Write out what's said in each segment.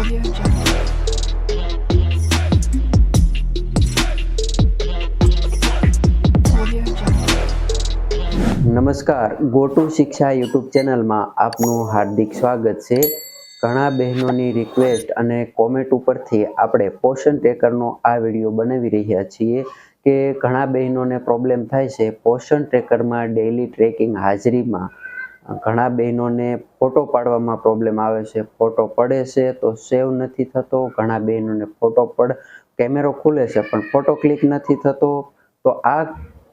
Audio Jungle. Audio Jungle. નમસ્કાર, ગોટુ શિક્ષા YouTube ચેનલમાં આપનું હાર્દિક સ્વાગત છે. ઘણા બહેનોની રિક્વેસ્ટ અને કોમેન્ટ ઉપરથી આપણે પોષણ ટ્રેકરનો આ વિડીયો બનાવી રહ્યા છીએ કે ઘણા બહેનોને પ્રોબ્લેમ થાય છે પોષણ ટ્રેકરમાં ડેઇલી ટ્રેકિંગ હાજરીમાં. ઘણા બહેનોને ફોટો પાડવામાં પ્રોબ્લેમ આવે છે, ફોટો પડે છે તો સેવ નથી થતો. ઘણા બહેનોને કેમેરો ખુલે છે પણ ફોટો ક્લિક નથી થતો. તો આ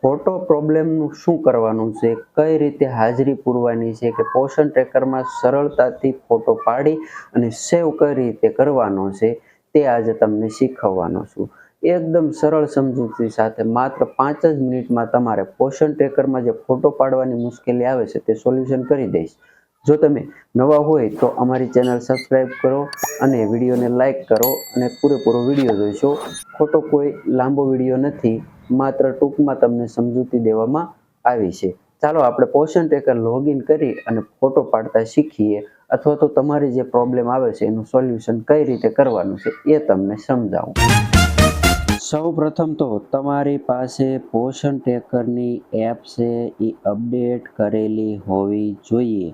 ફોટો પ્રોબ્લેમનું શું કરવાનું છે, કઈ રીતે હાજરી પૂરવાની છે કે પોષણ ટ્રેકરમાં સરળતાથી ફોટો પાડી અને સેવ કઈ રીતે કરવાનો છે તે આજે તમને શીખવવાનો છું. એકદમ સરળ સમજૂતી સાથે માત્ર 5 જ મિનિટમાં તમારે પોષણ ટ્રેકરમાં જે ફોટો પાડવાની મુશ્કેલી આવે છે તે સોલ્યુશન કરી દઈશ. જો તમે નવા હોય તો અમારી ચેનલ સબસ્ક્રાઈબ કરો અને વિડીયોને લાઈક કરો અને પૂરેપૂરો વિડીયો જોઈશો. ખોટો કોઈ લાંબો વિડીયો નથી, માત્ર ટૂંકમાં તમને સમજૂતી દેવામાં આવી છે. ચાલો આપણે પોષણ ટ્રેકર લોગિન કરી અને ફોટો પાડતા શીખીએ, અથવા તો તમારી જે પ્રોબ્લેમ આવે છે એનું સોલ્યુશન કઈ રીતે કરવાનું છે એ તમને સમજાવું. સૌ પ્રથમ તો તમારી પાસે પોષણ ટ્રેકરની એપ છે એ અપડેટ કરેલી હોવી જોઈએ.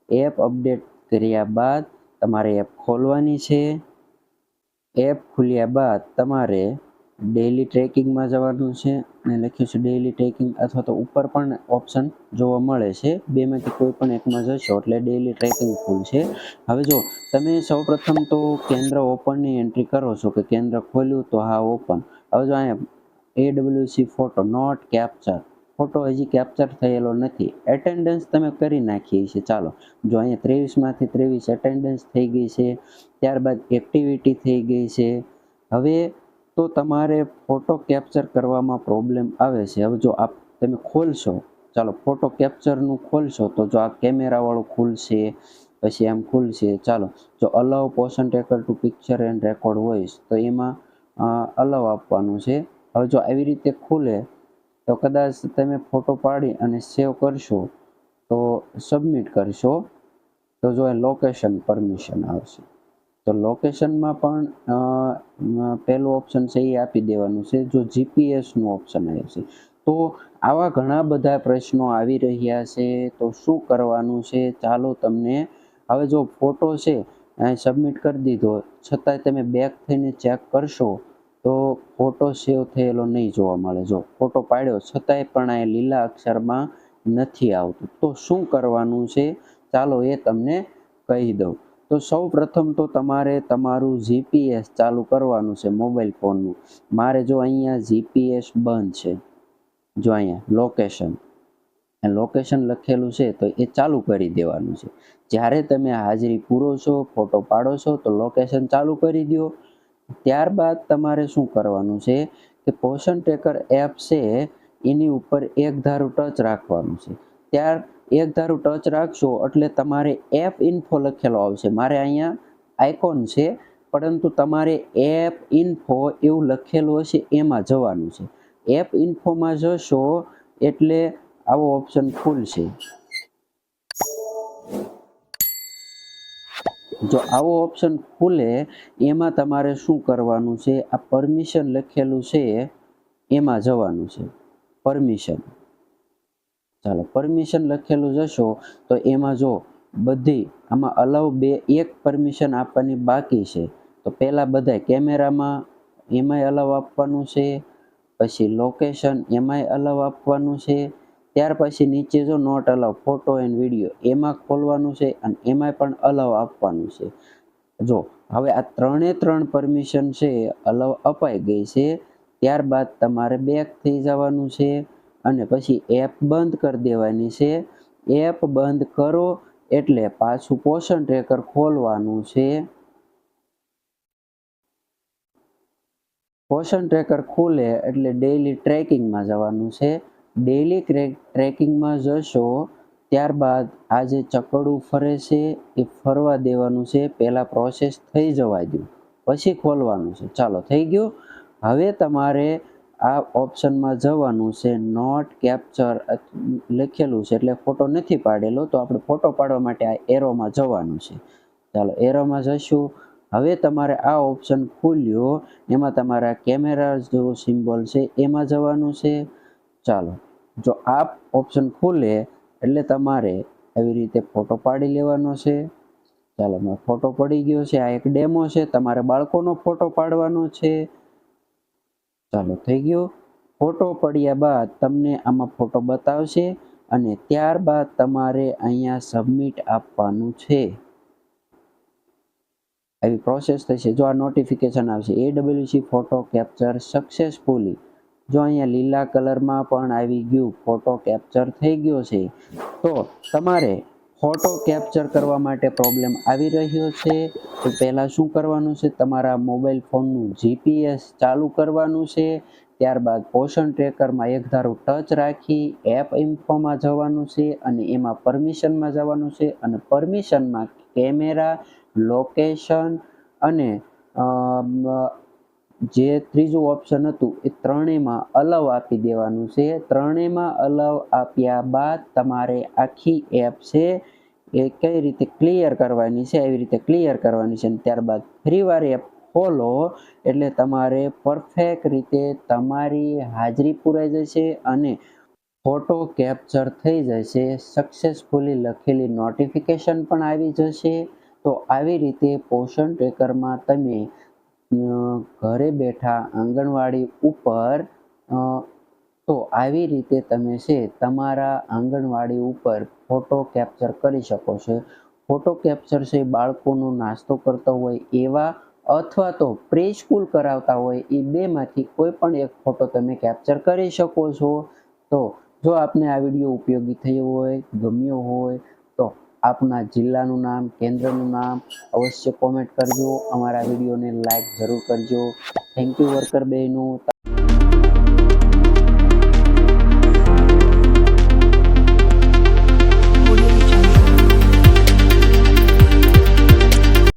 એપ અપડેટ કર્યા બાદ તમારે એપ ખોલવાની છે. એપ ખોલ્યા બાદ તમારે ડેઇલી ટ્રેકિંગમાં જવાનું છે અને લખ્યું છે ડેઇલી ટ્રેકિંગ, અથવા તો ઉપર પણ ઓપ્શન જોવા મળે છે. બેમાંથી કોઈ પણ એકમાં જશો એટલે ડેઇલી ટ્રેકિંગ ખુલશે. હવે જો તમે સૌપ્રથમ તો કેન્દ્ર ઓપનની એન્ટ્રી કરો છો કે કેન્દ્ર ખોલ્યું તો હા ઓપન. હવે જો અહીંયા AWC photo note capture, photo હજી કેપ્ચર થયેલો નથી. એટેન્ડન્સ તમે કરી નાખી છે. ચાલો જો અહીંયા 23માંથી 23 એટેન્ડન્સ થઈ ગઈ છે. ત્યારબાદ એક્ટિવિટી થઈ ગઈ છે. હવે તો તમારે ફોટો કેપ્ચર કરવામાં પ્રોબ્લેમ આવે છે. હવે જો તમે ખોલશો, ચાલો ફોટો કેપ્ચરનું ખોલશો તો જો આ કેમેરાવાળું ખુલશે, પછી આમ ખુલશે. ચાલો જો allow Poshan tracker to picture and record voice તો એમાં અલાઉ આપવાનું છે. હવે જો આવી રીતે ખુલે તો કદાચ તમે ફોટો પાડી અને સેવ કરશો તો સબમિટ કરશો તો જો લોકેશન પરમિશન આવશે. તો લોકેશનમાં પણ પહેલું ઓપ્શન છે એ આપી દેવાનું છે. જો જીપીએસનું ઓપ્શન આવશે તો આવા ઘણા બધા પ્રશ્નો આવી રહ્યા છે. તો શું કરવાનું છે ચાલો તમને. હવે જો ફોટો છે અહીં સબમિટ કરી દીધો, છતાંય તમે બેક થઈને ચેક કરશો તો ફોટો સેવ થયેલો નહીં જોવા મળે. જો ફોટો પાડ્યો છતાંય પણ આ લીલા અક્ષરમાં નથી આવતું. તો શું કરવાનું છે ચાલો એ તમને કહી દઉં. તો સૌ પ્રથમ તો તમારે તમારું જીપીએસ ચાલુ કરવાનું છે મોબાઈલ ફોનનું. મારે જો અહીંયા જીપીએસ બંધ છે, જો અહીંયા લોકેશન લખેલું છે તો એ ચાલુ કરી દેવાનું છે. જ્યારે તમે હાજરી પૂરો છો, ફોટો પાડો છો તો લોકેશન ચાલુ કરી દો. ત્યારબાદ તમારે શું કરવાનું છે કે પોષણ ટ્રેકર એપ છે એની ઉપર એક ધારું ટચ રાખવાનું છે. એક ધારું ટચ રાખશો એટલે તમારે એપ ઇન્ફો લખેલો આવશે. મારે અહીંયા આઇકોન છે, પરંતુ તમારે એપ ઇન્ફો એવું લખેલું હશે એમાં જવાનું છે. એપ ઇન્ફોમાં જશો એટલે આવો ઓપ્શન ખુલશે. જો આવો ઓપ્શન ખુલે એમાં તમારે શું કરવાનું છે, આ પરમિશન લખેલું છે એમાં જવાનું છે. પરમિશન, ચાલો પરમિશન લખેલું જશો તો એમાં જો બધી આમાં અલાઉ એક પરમિશન આપવાની બાકી છે. તો પહેલાં બધા કેમેરામાં એમાંય અલાઉ આપવાનું છે, પછી લોકેશન એમાંય અલાઉ આપવાનું છે. ત્યાર પછી નીચે જો note allow photo and video એમાં ખોલવાનું છે અને એમાંય પણ અલાઉ આપવાનું છે. જો હવે આ 3 પરમિશન છે અલાઉ અપાઈ ગઈ છે. ત્યારબાદ તમારે બેક થઈ જવાનું છે અને પછી એપ બંધ કરી દેવાની છે. એપ બંધ કરો એટલે પાછું પોષણ ટ્રેકર ખોલવાનું છે. પોષણ ટ્રેકર ખુલે એટલે ડેઇલી ટ્રેકિંગમાં જવાનું છે. ડેઇલી ટ્રેકિંગમાં જશો ત્યારબાદ આ જે ચકડું ફરે છે એ ફરવા દેવાનું છે. પહેલાં પ્રોસેસ થઈ જવા દો પછી ખોલવાનું છે. ચાલો થઈ ગયું. હવે તમારે આ ઓપ્શનમાં જવાનું છે. નોટ કેપ્ચર લખેલું છે એટલે ફોટો નથી પાડેલો, તો આપણે ફોટો પાડવા માટે આ એરોમાં જવાનું છે. ચાલો એરોમાં જશું. હવે તમારે આ ઓપ્શન ખુલ્યો, એમાં તમારા કેમેરા જેવો સિમ્બોલ છે એમાં જવાનું છે. ચાલો, જો આ ઓપ્શન ખુલે એટલે તમારે એવી રીતે ફોટો પાડી લેવાનો છે. ચાલો, મેં ફોટો પડી ગયો છે. આ એક ડેમો છે, તમારે બાળકોનો ફોટો પાડવાનો છે. ચાલો, થઈ ગયો. ફોટો પડ્યા બાદ તમને આમાં ફોટો બતાવશે અને ત્યારબાદ તમારે અહીંયા સબમિટ આપવાનું છે. આવી પ્રોસેસ થશે. જો આ નોટિફિકેશન આવશે AWC ફોટો કેપ્ચર સક્સેસફુલી. જો અહીંયા લીલા કલરમાં પણ આવી ગયું, ફોટો કેપ્ચર થઈ ગયો છે. તો તમારે ફોટો કેપ્ચર કરવા માટે પ્રોબ્લેમ આવી રહ્યો છે તો પહેલાં શું કરવાનું છે, તમારા મોબાઈલ ફોનનું GPS ચાલુ કરવાનું છે. ત્યારબાદ પોષણ ટ્રેકરમાં એક ધારું ટચ રાખી એપ ઇન્ફોમાં જવાનું છે અને એમાં પરમિશનમાં જવાનું છે અને પરમિશનમાં કેમેરા, લોકેશન અને જે ત્રીજું ઓપ્શન હતું એ ત્રણેયમાં અલાઉ આપી દેવાનું છે. ત્રણેયમાં અલાઉ આપ્યા બાદ તમારે આખી એપ છે એ કઈ રીતે ક્લિયર કરવાની છે એવી રીતે ક્લિયર કરવાની છે અને ત્યારબાદ ફરીવાર એપ ખોલો એટલે તમારે પરફેક્ટ રીતે તમારી હાજરી પુરાઈ જશે અને ફોટો કેપ્ચર થઈ જશે. સક્સેસફુલી લખેલી નોટિફિકેશન પણ આવી જશે. તો આવી રીતે પોષણ ટ્રેકરમાં તમે ઘરે બેઠા આંગણવાડી ઉપર તો આવી રીતે તમે છે તમારા આંગણવાડી ઉપર ફોટો કેપ્ચર કરી શકો છો. ફોટો કેપ્ચર છે બાળકોનો નાસ્તો કરતો હોય એવા અથવા તો પ્રી સ્કૂલ કરાવતા હોય એ બેમાંથી કોઈ પણ એક ફોટો તમે કેપ્ચર કરી શકો છો. તો જો આપને આ વિડીયો ઉપયોગી થયો હોય, ગમ્યો હોય તો આપના જિલ્લાનું નામ, કેન્દ્રનું નામ અવશ્ય કોમેન્ટ કરજો. અમારા વિડીયોને લાઈક જરૂર કરજો. થેન્ક યુ વર્કર બહેનો.